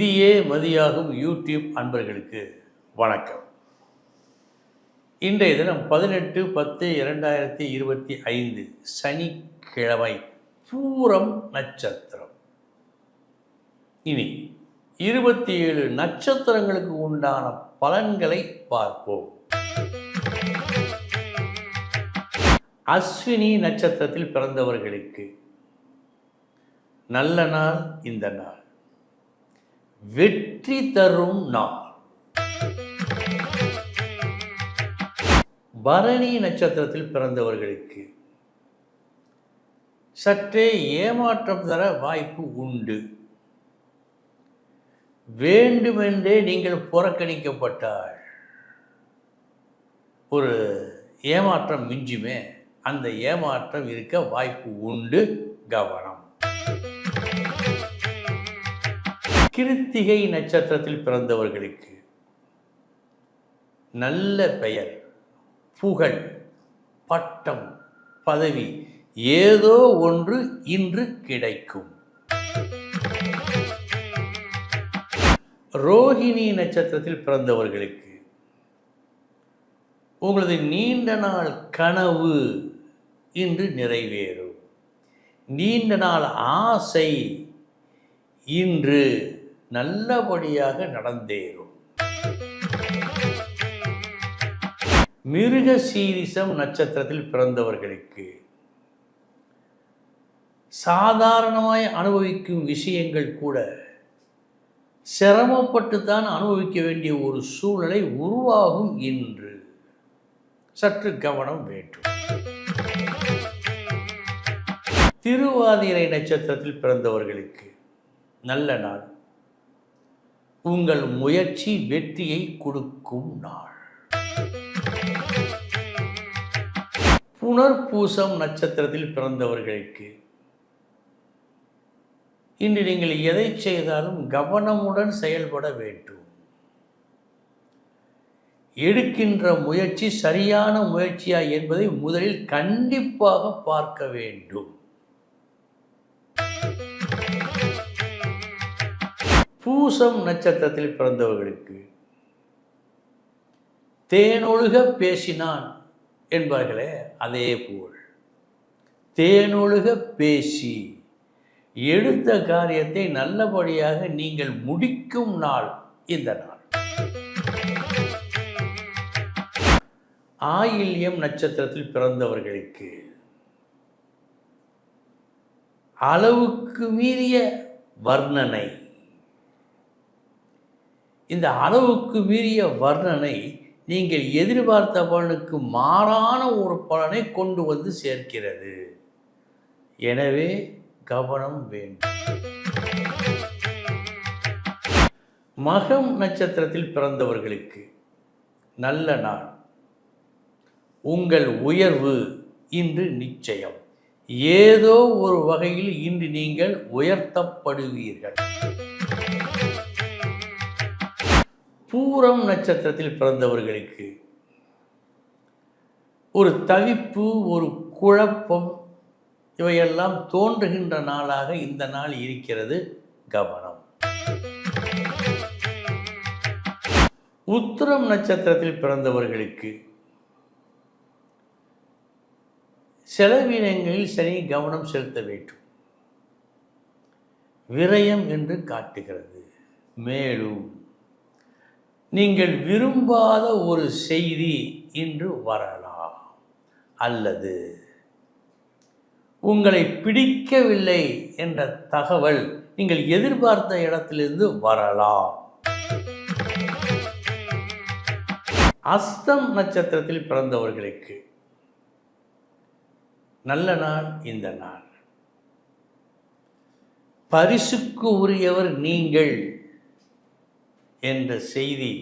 விதியே மதியாகும் யூடியூப் அன்பர்களுக்கு வணக்கம். இன்றைய தினம் 18/10/2025 சனிக்கிழமை, பூரம் நட்சத்திரம். இனி 27 நட்சத்திரங்களுக்கு உண்டான பலன்களை பார்ப்போம். அஸ்வினி நட்சத்திரத்தில் பிறந்தவர்களுக்கு நல்ல நாள். இந்த நாள் வெற்றி தரும் நாள். பரணி நட்சத்திரத்தில் பிறந்தவர்களுக்கு சற்றே ஏமாற்றம் தர வாய்ப்பு உண்டு. வேண்டுமென்றே நீங்கள் புறக்கணிக்கப்பட்டால் ஒரு ஏமாற்றம் மிஞ்சுமே, அந்த ஏமாற்றம் இருக்க வாய்ப்பு உண்டு. கவனம். கிருத்திகை நட்சத்திரத்தில் பிறந்தவர்களுக்கு நல்ல பெயர், புகழ், பட்டம், பதவி ஏதோ ஒன்று இன்று கிடைக்கும். ரோஹிணி நட்சத்திரத்தில் பிறந்தவர்களுக்கு உங்களது நீண்ட நாள் கனவு இன்று நிறைவேறும். நீண்ட நாள் ஆசை இன்று நல்லபடியாக நடந்தேறும். மிருகசீரிஷம் நட்சத்திரத்தில் பிறந்தவர்களுக்கு சாதாரணமாய் அனுபவிக்கும் விஷயங்கள் கூட சிரமப்பட்டு தான் அனுபவிக்க வேண்டிய ஒரு சூழ்நிலை உருவாகும். இன்று சற்று கவனம் வேண்டும். திருவாதிரை நட்சத்திரத்தில் பிறந்தவர்களுக்கு நல்ல நாள். உங்கள் முயற்சி வெற்றியை கொடுக்கும் நாள். புனர்பூசம் நட்சத்திரத்தில் பிறந்தவர்களுக்கு இன்று நீங்கள் எதை செய்தாலும் கவனமுடன் செயல்பட வேண்டும். எடுக்கின்ற முயற்சி சரியான முயற்சியா என்பதை முதலில் கண்டிப்பாக பார்க்க வேண்டும். பூசம் நட்சத்திரத்தில் பிறந்தவர்களுக்கு தேனொழுக பேசினான் என்பார்களே, அதே போல் தேனொழுக பேசி எடுத்த காரியத்தை நல்லபடியாக நீங்கள் முடிக்கும் நாள் இந்த நாள். ஆயில்யம் நட்சத்திரத்தில் பிறந்தவர்களுக்கு அளவுக்கு மீறிய வர்ணனை. இந்த அளவுக்கு மீறிய வர்ணனை நீங்கள் எதிர்பார்த்த பலனுக்கு மாறான ஒரு பலனை கொண்டு வந்து சேர்க்கிறது. எனவே கவனம் வேண்டும். மகம் நட்சத்திரத்தில் பிறந்தவர்களுக்கு நல்ல நாள். உங்கள் உயர்வு இன்று நிச்சயம். ஏதோ ஒரு வகையில் இன்று நீங்கள் உயர்த்தப்படுவீர்கள். பூரம் நட்சத்திரத்தில் பிறந்தவர்களுக்கு ஒரு தவிப்பு, ஒரு குழப்பம் இவையெல்லாம் தோன்றுகின்ற நாளாக இந்த நாள் இருக்கிறது. கவனம். உத்திரம் நட்சத்திரத்தில் பிறந்தவர்களுக்கு செலவினங்களில் சரி கவனம் செலுத்த வேண்டும். விரயம் என்று காட்டுகிறது. மேலும் நீங்கள் விரும்பாத ஒரு செய்தி இன்று வரலாம், அல்லது உங்களை பிடிக்கவில்லை என்ற தகவல் நீங்கள் எதிர்பார்த்த இடத்திலிருந்து வரலாம். அஸ்தம் நட்சத்திரத்தில் பிறந்தவர்களுக்கு நல்ல நாள் இந்த நாள். பரிசுக்கு உரியவர் நீங்கள் என்ற செய்தி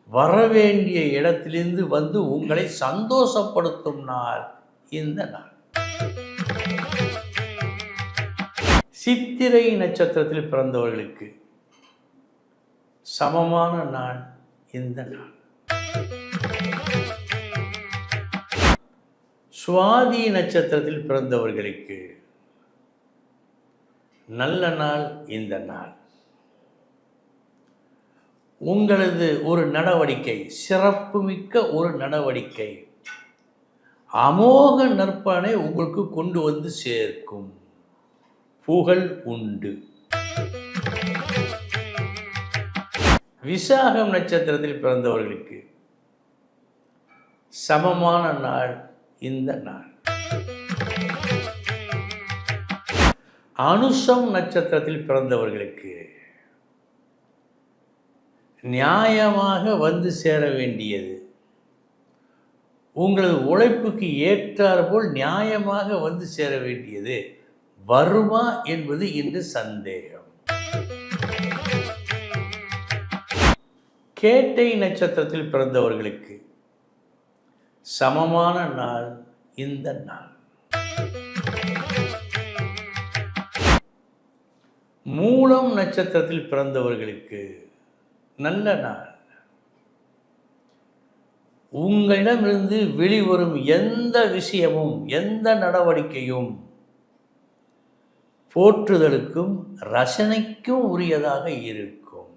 வரவேண்டிய இடத்திலிருந்து வந்து உங்களை சந்தோஷப்படுத்தும் நாள் இந்த நாள். சித்திரை நட்சத்திரத்தில் பிறந்தவர்களுக்கு சமமான நாள் இந்த நாள். சுவாதி நட்சத்திரத்தில் பிறந்தவர்களுக்கு நல்ல நாள் இந்த நாள். உங்களது ஒரு நடவடிக்கை, சிறப்புமிக்க ஒரு நடவடிக்கை, அமோக நற்பலனை உங்களுக்கு கொண்டு வந்து சேர்க்கும். புகழ் உண்டு. விசாகம் நட்சத்திரத்தில் பிறந்தவர்களுக்கு சமமான நாள் இந்த நாள். அனுசம் நட்சத்திரத்தில் பிறந்தவர்களுக்கு நியாயமாக வந்து சேர வேண்டியது, உங்களது உழைப்புக்கு ஏற்றாற்போல் நியாயமாக வந்து சேர வேண்டியது வருமா என்பது இன்று சந்தேகம். கேட்டை நட்சத்திரத்தில் பிறந்தவர்களுக்கு சமமான நாள் இந்த நாள். மூலம் நட்சத்திரத்தில் பிறந்தவர்களுக்கு நல்ல நாள். உங்களிடமிருந்து வெளிவரும் எந்த விஷயமும் எந்த நடவடிக்கையும் போற்றுதலுக்கும் ரசனைக்கும் உரியதாக இருக்கும்.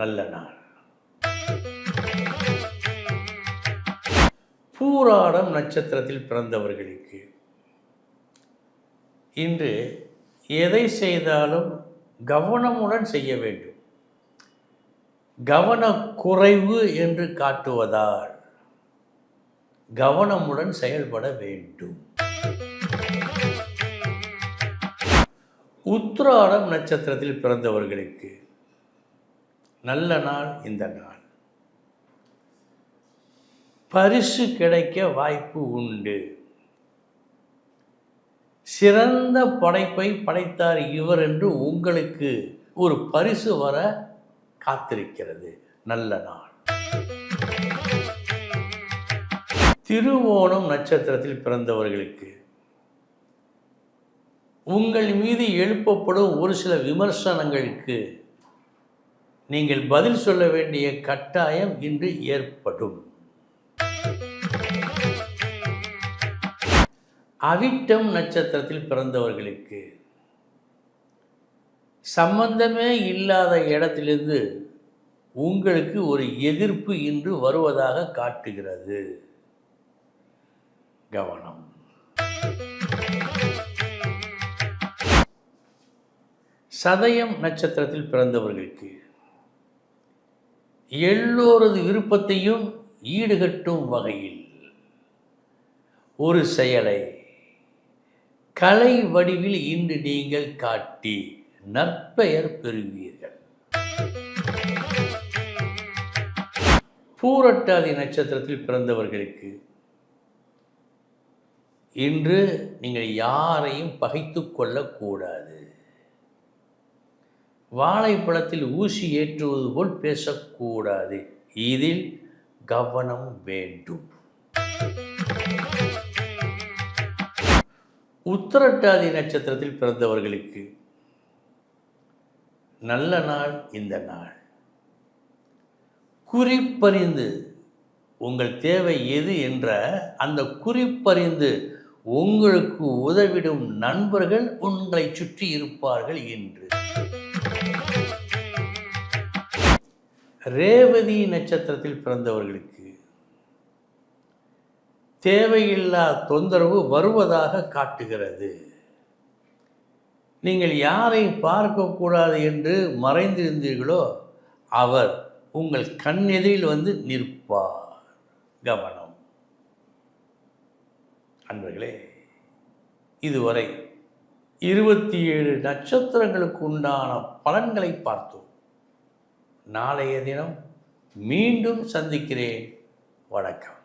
நல்ல நாள். பூராடம் நட்சத்திரத்தில் பிறந்தவர்களுக்கு இன்று எதை செய்தாலும் கவனமுடன் செய்ய வேண்டும். கவனக்குறைவு என்று காட்டுவதால் கவனமுடன் செயல்பட வேண்டும். உத்திராடம் நட்சத்திரத்தில் பிறந்தவர்களுக்கு நல்ல நாள் இந்த நாள். பரிசு கிடைக்க வாய்ப்பு உண்டு. சிறந்த படைப்பை படைத்தார் இவர் என்று உங்களுக்கு ஒரு பரிசு வர காத்திருக்கிறது. நல்ல நாள். திருவோணம் நட்சத்திரத்தில் பிறந்தவர்களுக்கு உங்கள் மீது எழுப்பப்படும் ஒரு சில விமர்சனங்களுக்கு நீங்கள் பதில் சொல்ல வேண்டிய கட்டாயம் இன்று ஏற்படும். அவிட்டம் நட்சத்திரத்தில் பிறந்தவர்களுக்கு சம்பந்தமே இல்லாத இடத்திலிருந்து உங்களுக்கு ஒரு எதிர்ப்பு இன்று வருவதாக காட்டுகிறது. கவனம். சதயம் நட்சத்திரத்தில் பிறந்தவர்களுக்கு எல்லோரது விருப்பத்தையும் ஈடுகட்டும் வகையில் ஒரு செயலை கலை வடிவில் இன்று நீங்கள் காட்டி நற்பெயர் பெறுவீர்கள். பூரட்டாதி நட்சத்திரத்தில் பிறந்தவர்களுக்கு இன்று நீங்கள் யாரையும் பகைத்து கொள்ளக்கூடாது. வாழைப்பழத்தில் ஊசி ஏற்றுவது போல் பேசக்கூடாது. இதில் கவனம் வேண்டும். உத்திரட்டாதி நட்சத்திரத்தில் பிறந்தவர்களுக்கு நல்ல நாள் இந்த நாள். குறிப்பறிந்து உங்கள் தேவை எது என்ற அந்த குறிப்பறிந்து உங்களுக்கு உதவிடும் நண்பர்கள் உங்களை சுற்றி இருப்பார்கள் என்று. ரேவதி நட்சத்திரத்தில் பிறந்தவர்களுக்கு தேவையில்லா தொந்தரவு வருவதாக காட்டுகிறது. நீங்கள் யாரை பார்க்கக்கூடாது என்று மறைந்திருந்தீர்களோ அவர் உங்கள் கண்ணெதிரில் வந்து நிற்பார். கவனம். அன்பர்களே, இதுவரை 27 நட்சத்திரங்களுக்கு உண்டான பலன்களை பார்த்தோம். நாளைய தினம் மீண்டும் சந்திக்கிறேன். வணக்கம்.